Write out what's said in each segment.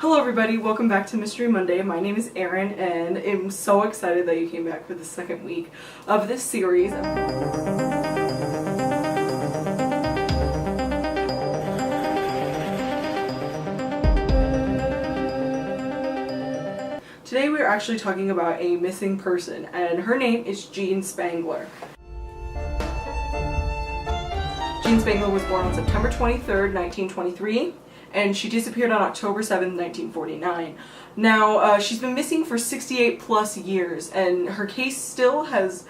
Hello everybody, welcome back to Mystery Monday. My name is Erin and I'm so excited that you came back for the second week of this series. Today we're actually talking about a missing person and her name is Jean Spangler. Jean Spangler was born on September 23rd, 1923. And she disappeared on October 7th, 1949. Now, she's been missing for 68 plus years, and her case still has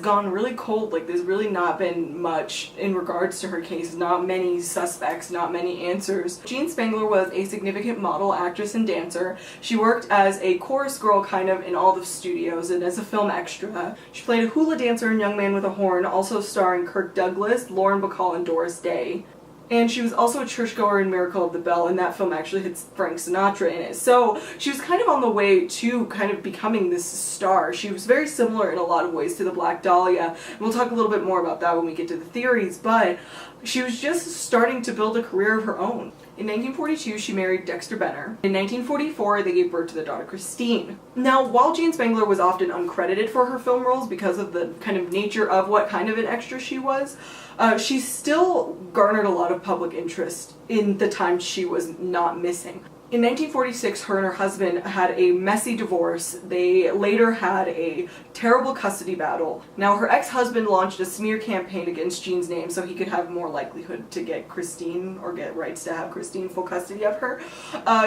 gone really cold. Like, there's really not been much in regards to her case. Not many suspects, not many answers. Jean Spangler was a significant model, actress, and dancer. She worked as a chorus girl kind of in all the studios and as a film extra. She played a hula dancer in Young Man with a Horn, also starring Kirk Douglas, Lauren Bacall, and Doris Day. And she was also a churchgoer in Miracle of the Bell, and that film actually had Frank Sinatra in it. So she was kind of on the way to kind of becoming this star. She was very similar in a lot of ways to the Black Dahlia, and we'll talk a little bit more about that when we get to the theories, but she was just starting to build a career of her own. In 1942, she married Dexter Benner. In 1944, they gave birth to their daughter Christine. Now, while Jean Spangler was often uncredited for her film roles because of the kind of nature of what kind of an extra she was, she still garnered a lot of public interest in the time she was not missing. In 1946, her and her husband had a messy divorce. They later had a terrible custody battle. Now, her ex-husband launched a smear campaign against Jean's name so he could have more likelihood to get Christine, or get rights to have Christine full custody of her.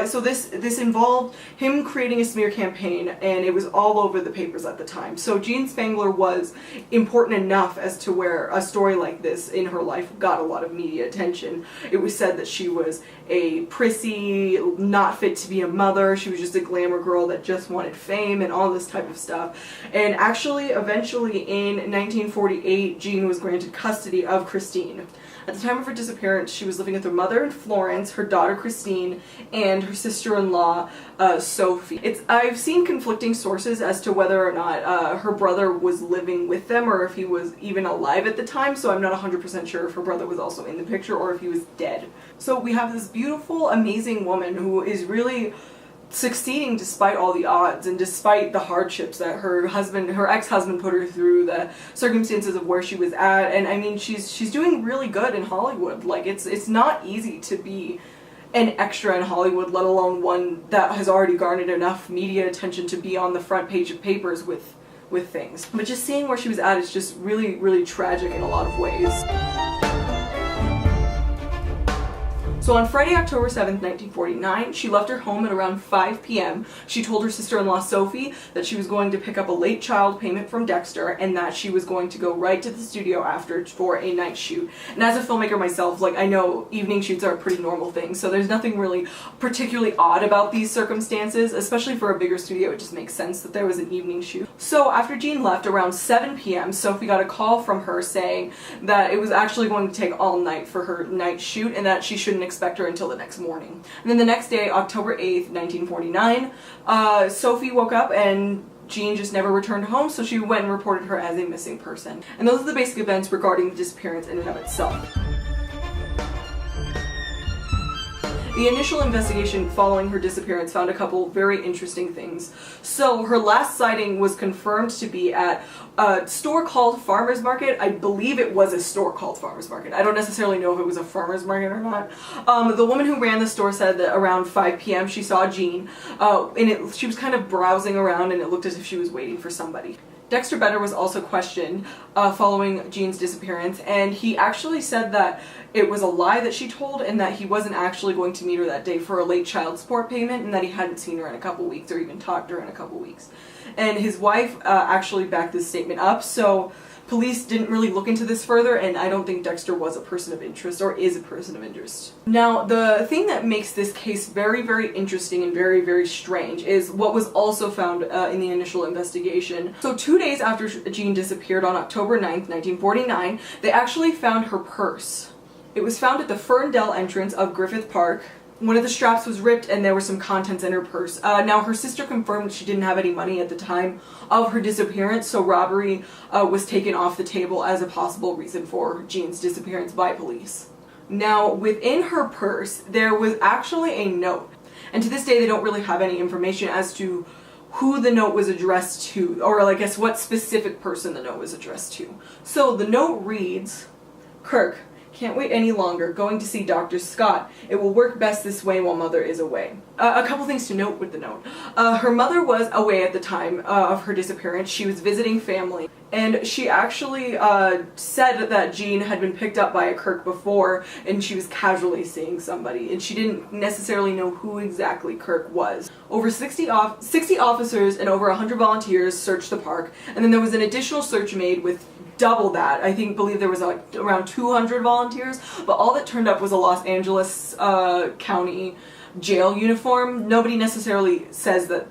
So this involved him creating a smear campaign, and it was all over the papers at the time. So Jean Spangler was important enough as to where a story like this in her life got a lot of media attention. It was said that she was a prissy, not fit to be a mother, she was just a glamour girl that just wanted fame and all this type of stuff. And actually, eventually in 1948, Jean was granted custody of Christine. At the time of her disappearance, she was living with her mother in Florence, her daughter Christine, and her sister-in-law Sophie. I've seen conflicting sources as to whether or not her brother was living with them or if he was even alive at the time, so I'm not 100% sure if her brother was also in the picture or if he was dead. So we have this beautiful, amazing woman who is really succeeding despite all the odds and despite the hardships that her ex-husband put her through, the circumstances of where she was at, and I mean she's doing really good in Hollywood. Like it's not easy to be an extra in Hollywood, let alone one that has already garnered enough media attention to be on the front page of papers with things. But just seeing where she was at is just really, really tragic in a lot of ways. So on Friday, October 7th, 1949, she left her home at around 5 p.m. She told her sister-in-law Sophie that she was going to pick up a late child payment from Dexter and that she was going to go right to the studio after for a night shoot. And as a filmmaker myself, like, I know evening shoots are a pretty normal thing, so there's nothing really particularly odd about these circumstances, especially for a bigger studio. It just makes sense that there was an evening shoot. So after Jean left around 7 p.m., Sophie got a call from her saying that it was actually going to take all night for her night shoot and that she shouldn't expect her until the next morning. And then the next day, October 8th, 1949, Sophie woke up and Jean just never returned home, so she went and reported her as a missing person. And those are the basic events regarding the disappearance in and of itself. The initial investigation following her disappearance found a couple very interesting things. So her last sighting was confirmed to be at a store called Farmer's Market. I believe it was a store called Farmer's Market. I don't necessarily know if it was a farmer's market or not. The woman who ran the store said that around 5 p.m. she saw Jean, and she was kind of browsing around and it looked as if she was waiting for somebody. Dexter Benner was also questioned following Jean's disappearance, and he actually said that it was a lie that she told and that he wasn't actually going to meet her that day for a late child support payment and that he hadn't seen her in a couple weeks or even talked to her in a couple weeks. And his wife actually backed this statement up, so police didn't really look into this further, and I don't think Dexter was a person of interest or is a person of interest. Now, the thing that makes this case very, very interesting and very, very strange is what was also found in the initial investigation. So 2 days after Jean disappeared on October 9th, 1949, they actually found her purse. It was found at the Ferndale entrance of Griffith Park. One of the straps was ripped and there were some contents in her purse. Now, her sister confirmed she didn't have any money at the time of her disappearance, so robbery was taken off the table as a possible reason for Jean's disappearance by police. Now, within her purse, there was actually a note. And to this day, they don't really have any information as to who the note was addressed to, or I guess what specific person the note was addressed to. So the note reads, "Kirk, can't wait any longer. Going to see Dr. Scott. It will work best this way while Mother is away." A couple things to note with the note. Her mother was away at the time of her disappearance. She was visiting family. And she actually said that Jean had been picked up by a Kirk before, and she was casually seeing somebody, and she didn't necessarily know who exactly Kirk was. Over 60 officers and over 100 volunteers searched the park, and then there was an additional search made with double that. Believe there was like around 200 volunteers, but all that turned up was a Los Angeles County jail uniform. Nobody necessarily says that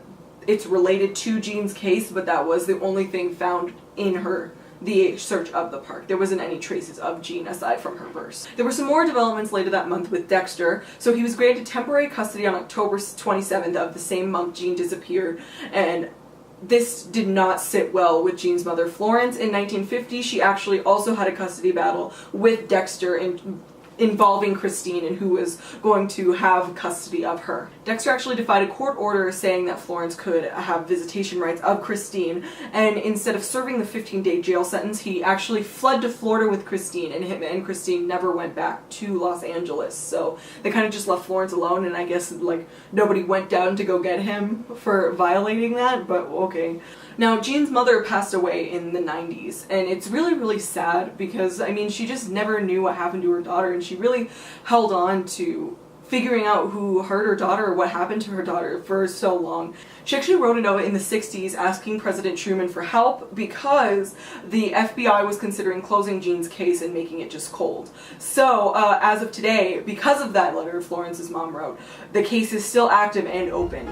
it's related to Jean's case, but that was the only thing found in the search of the park. There wasn't any traces of Jean aside from her purse. There were some more developments later that month with Dexter. So he was granted temporary custody on October 27th of the same month Jean disappeared, and this did not sit well with Jean's mother, Florence. In 1950, she actually also had a custody battle with Dexter involving Christine and who was going to have custody of her. Dexter actually defied a court order saying that Florence could have visitation rights of Christine, and instead of serving the 15-day jail sentence, he actually fled to Florida with Christine, and him and Christine never went back to Los Angeles. So they kind of just left Florence alone, and I guess like nobody went down to go get him for violating that, but okay. Now, Jean's mother passed away in the 90s, and it's really, really sad because, I mean, she just never knew what happened to her daughter, and she really held on to figuring out who hurt her daughter or what happened to her daughter for so long. She actually wrote a note in the 60s asking President Truman for help because the FBI was considering closing Jean's case and making it just cold. So, as of today, because of that letter Florence's mom wrote, the case is still active and open.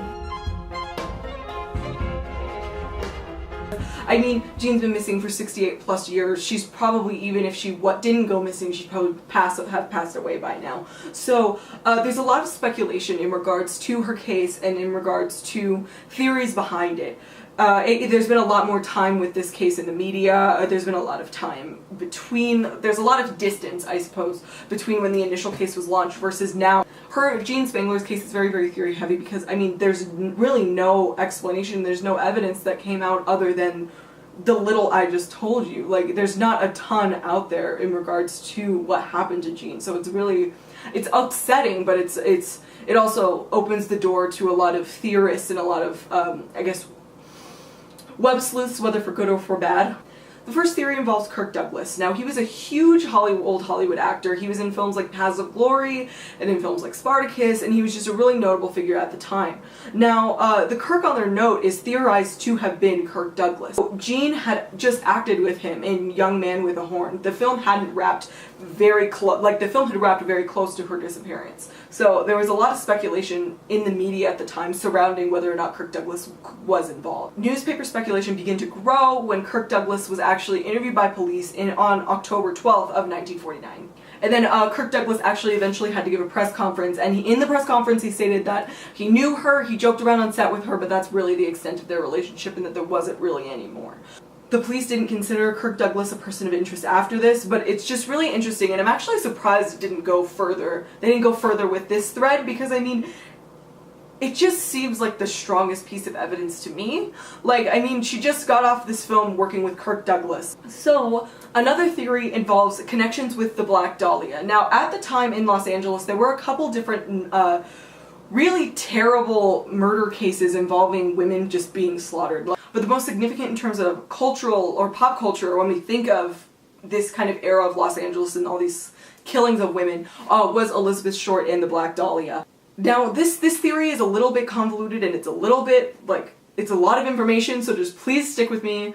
I mean, Jean's been missing for 68 plus years. She's probably, even if she didn't go missing, she'd probably have passed away by now. So there's a lot of speculation in regards to her case and in regards to theories behind it. There's been a lot more time with this case in the media. There's been a lot of time there's a lot of distance, I suppose, between when the initial case was launched versus now. Jean Spangler's case is very, very theory heavy because, I mean, there's really no explanation, there's no evidence that came out other than the little I just told you. Like, there's not a ton out there in regards to what happened to Jean. So it's upsetting, but it also opens the door to a lot of theorists and a lot of, I guess, web sleuths, whether for good or for bad. The first theory involves Kirk Douglas. Now, he was a huge old Hollywood actor. He was in films like Paths of Glory and in films like Spartacus, and he was just a really notable figure at the time. Now, the Kirk on their note is theorized to have been Kirk Douglas. Jean had just acted with him in Young Man with a Horn. The film hadn't wrapped very close, the film had wrapped very close to her disappearance. So there was a lot of speculation in the media at the time surrounding whether or not Kirk Douglas was involved. Newspaper speculation began to grow when Kirk Douglas was actually interviewed by police on October 12th of 1949. And then Kirk Douglas actually eventually had to give a press conference, and in the press conference he stated that he knew her, he joked around on set with her, but that's really the extent of their relationship and that there wasn't really any more. The police didn't consider Kirk Douglas a person of interest after this, but it's just really interesting, and I'm actually surprised it didn't go further. They didn't go further with this thread because, I mean, it just seems like the strongest piece of evidence to me. She just got off this film working with Kirk Douglas. So, another theory involves connections with the Black Dahlia. Now, at the time in Los Angeles, there were a couple different really terrible murder cases involving women just being slaughtered. But the most significant in terms of cultural or pop culture, when we think of this kind of era of Los Angeles and all these killings of women, was Elizabeth Short and the Black Dahlia. Now, this theory is a little bit convoluted and it's a little bit, it's a lot of information, so just please stick with me.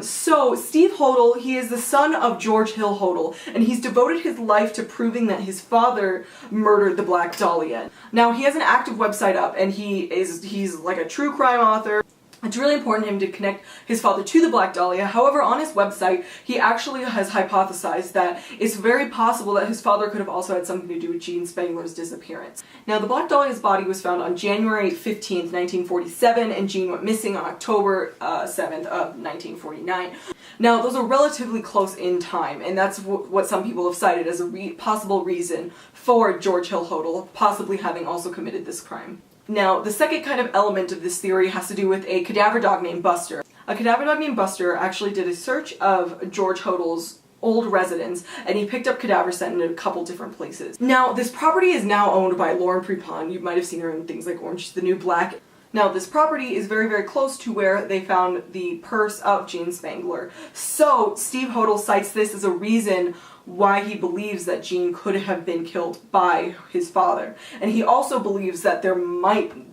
So, Steve Hodel, he is the son of George Hill Hodel, and he's devoted his life to proving that his father murdered the Black Dahlia. Now, he has an active website up, and he's like a true crime author. It's really important to him to connect his father to the Black Dahlia. However, on his website, he actually has hypothesized that it's very possible that his father could have also had something to do with Jean Spangler's disappearance. Now, the Black Dahlia's body was found on January 15th, 1947, and Jean went missing on October 7th of 1949. Now, those are relatively close in time, and that's what some people have cited as a possible reason for George Hill Hodel possibly having also committed this crime. Now, the second kind of element of this theory has to do with a cadaver dog named Buster. A cadaver dog named Buster actually did a search of George Hodel's old residence, and he picked up cadaver scent in a couple different places. Now, this property is now owned by Lauren Prepon. You might have seen her in things like Orange is the New Black. Now, this property is very, very close to where they found the purse of Jean Spangler. So, Steve Hodel cites this as a reason why he believes that Jean could have been killed by his father. And he also believes that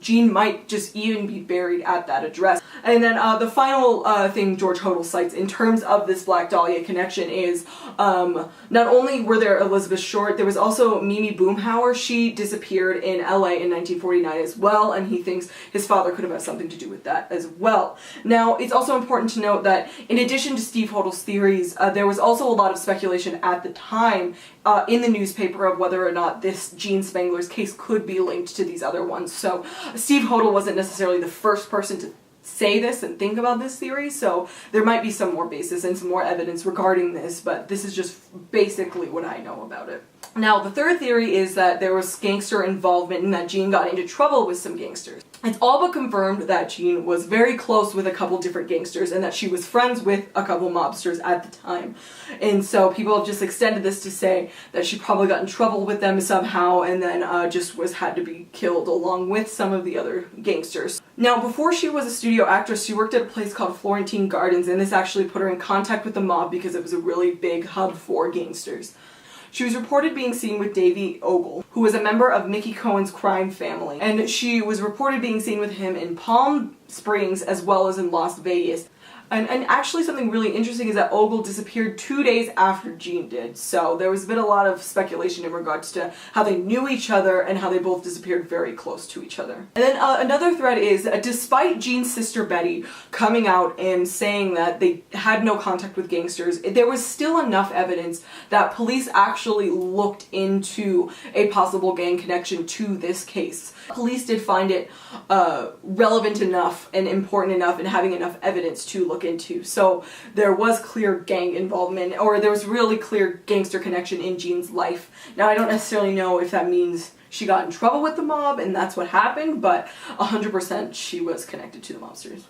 Jean might just even be buried at that address. And then the final thing George Hodel cites in terms of this Black Dahlia connection is not only were there Elizabeth Short, there was also Mimi Boomhauer. She disappeared in LA in 1949 as well, and he thinks his father could have had something to do with that as well. Now, it's also important to note that in addition to Steve Hodel's theories, there was also a lot of speculation at the time in the newspaper of whether or not this Jean Spangler's case could be linked to these other ones. So Steve Hodel wasn't necessarily the first person to say this and think about this theory, so there might be some more basis and some more evidence regarding this, but this is just basically what I know about it. Now, the third theory is that there was gangster involvement and that Jean got into trouble with some gangsters. It's all but confirmed that Jean was very close with a couple different gangsters and that she was friends with a couple mobsters at the time. And so people have just extended this to say that she probably got in trouble with them somehow and then had to be killed along with some of the other gangsters. Now, before she was a studio actress, she worked at a place called Florentine Gardens, and this actually put her in contact with the mob because it was a really big hub for gangsters. She was reported being seen with Davey Ogle, who was a member of Mickey Cohen's crime family, and she was reported being seen with him in Palm Springs as well as in Las Vegas. And actually something really interesting is that Ogle disappeared 2 days after Jean did, so there was been a lot of speculation in regards to how they knew each other and how they both disappeared very close to each other. And then another thread is, despite Jean's sister Betty coming out and saying that they had no contact with gangsters, there was still enough evidence that police actually looked into a possible gang connection to this case. Police did find it relevant enough and important enough and having enough evidence to look into. So there was clear gang involvement, or there was really clear gangster connection in Jean's life. Now, I don't necessarily know if that means she got in trouble with the mob and that's what happened, but 100% she was connected to the mobsters.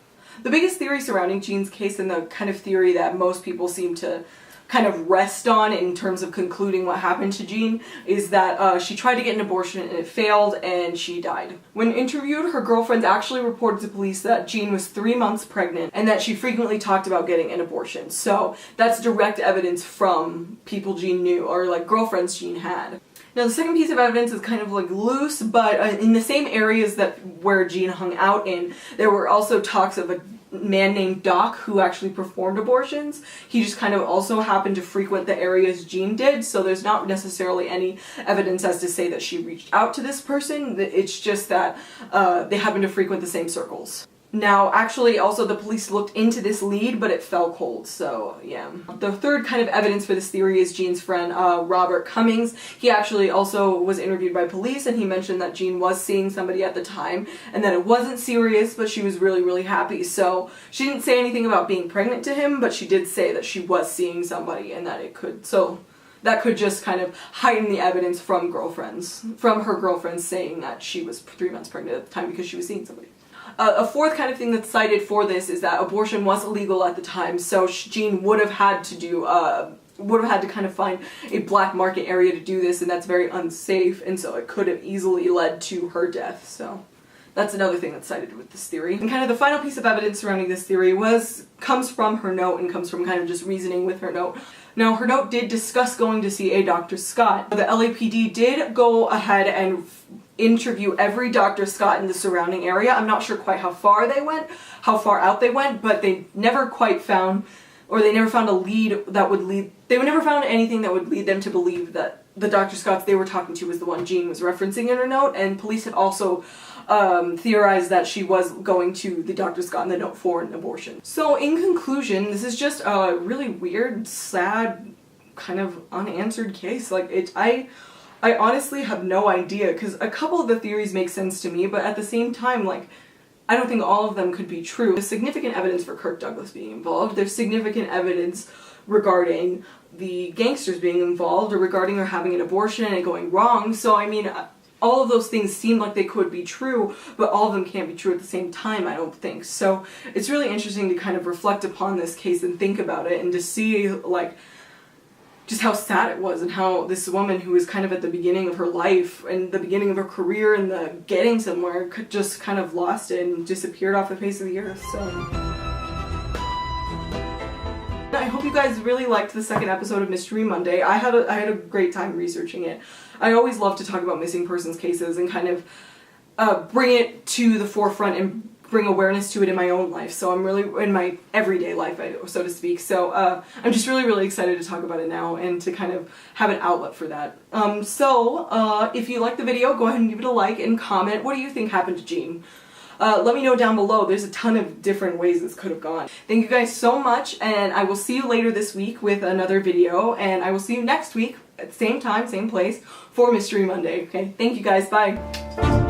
The biggest theory surrounding Jean's case, and the kind of theory that most people seem to kind of rest on in terms of concluding what happened to Jean, is that she tried to get an abortion and it failed and she died. When interviewed, her girlfriends actually reported to police that Jean was 3 months pregnant and that she frequently talked about getting an abortion. So that's direct evidence from people Jean knew, or like girlfriends Jean had. Now, the second piece of evidence is kind of like loose, but in the same areas where Jean hung out in, there were also talks of a man named Doc who actually performed abortions. He just kind of also happened to frequent the areas Jean did, so there's not necessarily any evidence as to say that she reached out to this person. It's just that they happen to frequent the same circles. Now, actually, also the police looked into this lead, but it fell cold, so yeah. The third kind of evidence for this theory is Jean's friend, Robert Cummings. He actually also was interviewed by police, and he mentioned that Jean was seeing somebody at the time, and that it wasn't serious, but she was really, really happy. So she didn't say anything about being pregnant to him, but she did say that she was seeing somebody, and that it could, so that could just kind of heighten the evidence from her girlfriends saying that she was 3 months pregnant at the time because she was seeing somebody. A fourth kind of thing that's cited for this is that abortion was illegal at the time, so Jean would have had to kind of find a black market area to do this, and that's very unsafe, and so it could have easily led to her death. So that's another thing that's cited with this theory. And kind of the final piece of evidence surrounding this theory comes from her note and comes from kind of just reasoning with her note. Now, her note did discuss going to see a Dr. Scott. The LAPD did go ahead and interview every Dr. Scott in the surrounding area. I'm not sure quite how far out they went, but they never quite found, or they never found they never found anything that would lead them to believe that the Dr. Scotts they were talking to was the one Jean was referencing in her note, and police had also theorized that she was going to the Dr. Scott in the note for an abortion. So in conclusion, this is just a really weird, sad, kind of unanswered case. Like, I honestly have no idea, because a couple of the theories make sense to me, but at the same time, like, I don't think all of them could be true. There's significant evidence for Kirk Douglas being involved. There's significant evidence regarding the gangsters being involved, or regarding her having an abortion and it going wrong. So, I mean, all of those things seem like they could be true, but all of them can't be true at the same time, I don't think. So it's really interesting to kind of reflect upon this case and think about it, and to see like just how sad it was, and how this woman who was kind of at the beginning of her life and the beginning of her career and the getting somewhere could just kind of lost it and disappeared off the face of the earth. So I hope you guys really liked the second episode of Mystery Monday. I had a great time researching it. I always love to talk about missing persons cases and kind of bring it to the forefront and bring awareness to it in my own life. So I'm really, in my everyday life, so to speak. So I'm just really excited to talk about it now and to kind of have an outlet for that. If you like the video, go ahead and give it a like and comment. What do you think happened to Jean? Let me know down below. There's a ton of different ways this could have gone. Thank you guys so much, and I will see you later this week with another video, and I will see you next week at the same time, same place, for Mystery Monday. Okay, thank you guys. Bye.